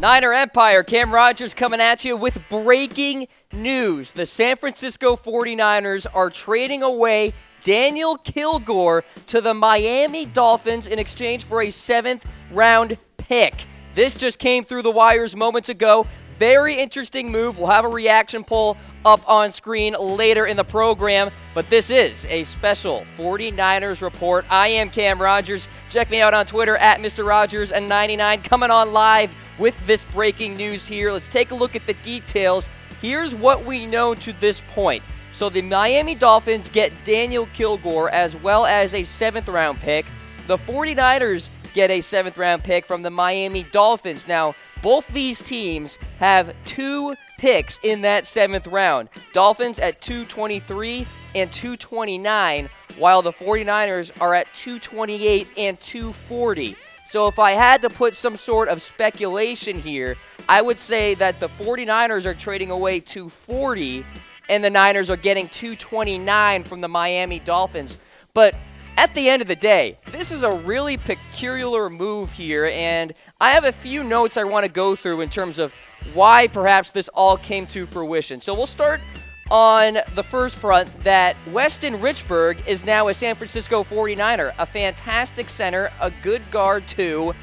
Niner Empire, Cam Rogers coming at you with breaking news. The San Francisco 49ers are trading away Daniel Kilgore to the Miami Dolphins in exchange for a 7th-round pick. This just came through the wires moments ago. Very interesting move. We'll have a reaction poll up on screen later in the program, but this is a special 49ers report. I am Cam Rogers. Check me out on Twitter at Mr. Rogers99, coming on live with this breaking news here. Let's take a look at the details. Here's what we know to this point. So the Miami Dolphins get Daniel Kilgore as well as a 7th-round pick. The 49ers get a 7th-round pick from the Miami Dolphins. Now, both these teams have 2 picks in that 7th round. Dolphins at 223 and 229, while the 49ers are at 228 and 240. So if I had to put some sort of speculation here, I would say that the 49ers are trading away 240 and the Niners are getting 229 from the Miami Dolphins. But at the end of the day, this is a really peculiar move here, and I have a few notes I want to go through in terms of why perhaps this all came to fruition. So we'll start on the first front that Weston Richburg is now a San Francisco 49er, a fantastic center, a good guard too,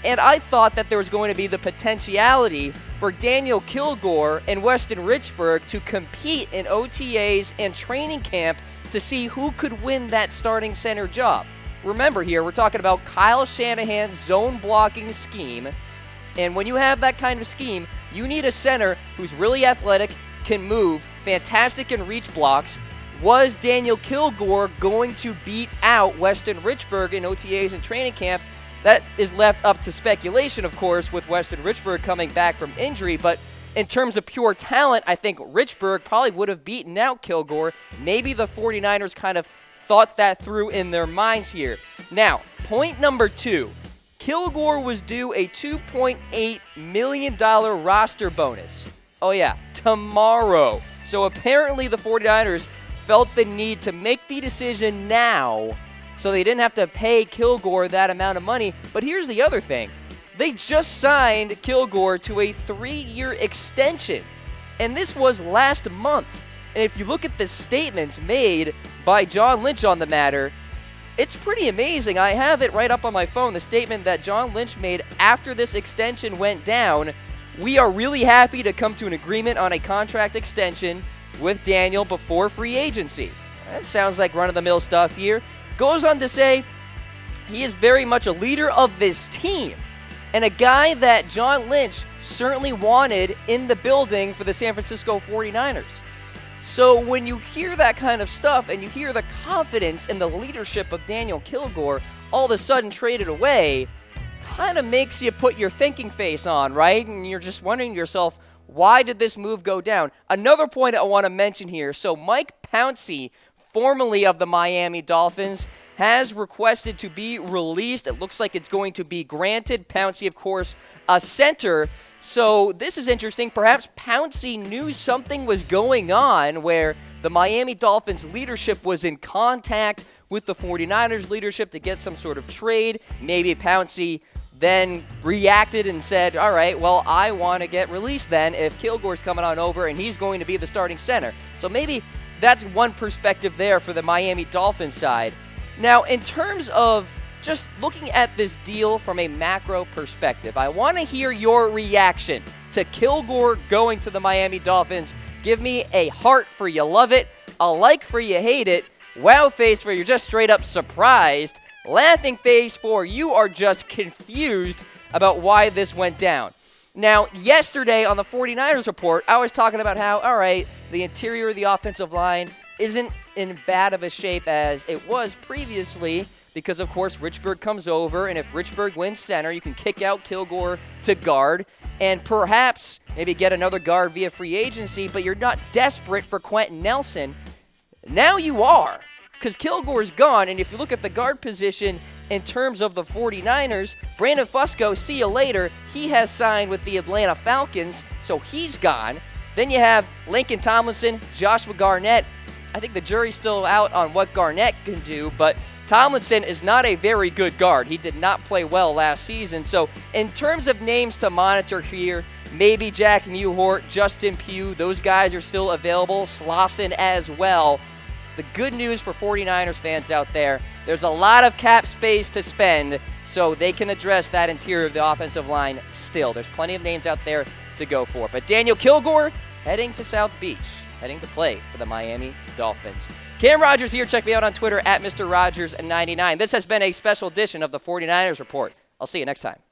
and I thought that there was going to be the potentiality for Daniel Kilgore and Weston Richburg to compete in OTAs and training camp to see who could win that starting center job. Remember here, we're talking about Kyle Shanahan's zone blocking scheme, and when you have that kind of scheme, you need a center who's really athletic, can move, fantastic in reach blocks. Was Daniel Kilgore going to beat out Weston Richburg in OTAs and training camp? That is left up to speculation, of course, with Weston Richburg coming back from injury, but in terms of pure talent, I think Richburg probably would have beaten out Kilgore. Maybe the 49ers kind of thought that through in their minds here. Now, point number 2. Kilgore was due a $2.8 million roster bonus. Oh yeah, tomorrow. So apparently the 49ers felt the need to make the decision now so they didn't have to pay Kilgore that amount of money. But here's the other thing. They just signed Kilgore to a 3-year extension, and this was last month. And if you look at the statements made by John Lynch on the matter, it's pretty amazing. I have it right up on my phone, the statement that John Lynch made after this extension went down. We are really happy to come to an agreement on a contract extension with Daniel before free agency. That sounds like run-of-the-mill stuff here. Goes on to say he is very much a leader of this team, and a guy that John Lynch certainly wanted in the building for the San Francisco 49ers. So when you hear that kind of stuff and you hear the confidence in the leadership of Daniel Kilgore all of a sudden traded away, kind of makes you put your thinking face on, right? And you're just wondering to yourself, why did this move go down? Another point I want to mention here. So Mike Pouncey, formerly of the Miami Dolphins, has requested to be released. It looks like it's going to be granted. Pouncey, of course, a center. So this is interesting. Perhaps Pouncey knew something was going on where the Miami Dolphins leadership was in contact with the 49ers leadership to get some sort of trade. Maybe Pouncey then reacted and said, all right, well, I want to get released then if Kilgore's coming on over and he's going to be the starting center. So maybe that's one perspective there for the Miami Dolphins side. Now, in terms of just looking at this deal from a macro perspective, I want to hear your reaction to Kilgore going to the Miami Dolphins. Give me a heart for you love it, a like for you hate it, wow face for you're just straight up surprised, laughing face for you are just confused about why this went down. Now, yesterday on the 49ers report, I was talking about how, all right, the interior of the offensive line isn't in bad of a shape as it was previously because, of course, Richburg comes over, and if Richburg wins center, you can kick out Kilgore to guard and perhaps maybe get another guard via free agency, but you're not desperate for Quentin Nelson. Now you are, because Kilgore's gone, and if you look at the guard position in terms of the 49ers, Brandon Fusco, see you later. He has signed with the Atlanta Falcons, so he's gone. Then you have Lincoln Tomlinson, Joshua Garnett, I think the jury's still out on what Garnett can do, but Tomlinson is not a very good guard. He did not play well last season. So in terms of names to monitor here, maybe Jack Mewhort, Justin Pugh, those guys are still available. Slauson as well. The good news for 49ers fans out there, there's a lot of cap space to spend, so they can address that interior of the offensive line still. There's plenty of names out there to go for. But Daniel Kilgore heading to South Beach, heading to play for the Miami Dolphins. Cam Rogers here. Check me out on Twitter at Mr. Rogers99. This has been a special edition of the 49ers Report. I'll see you next time.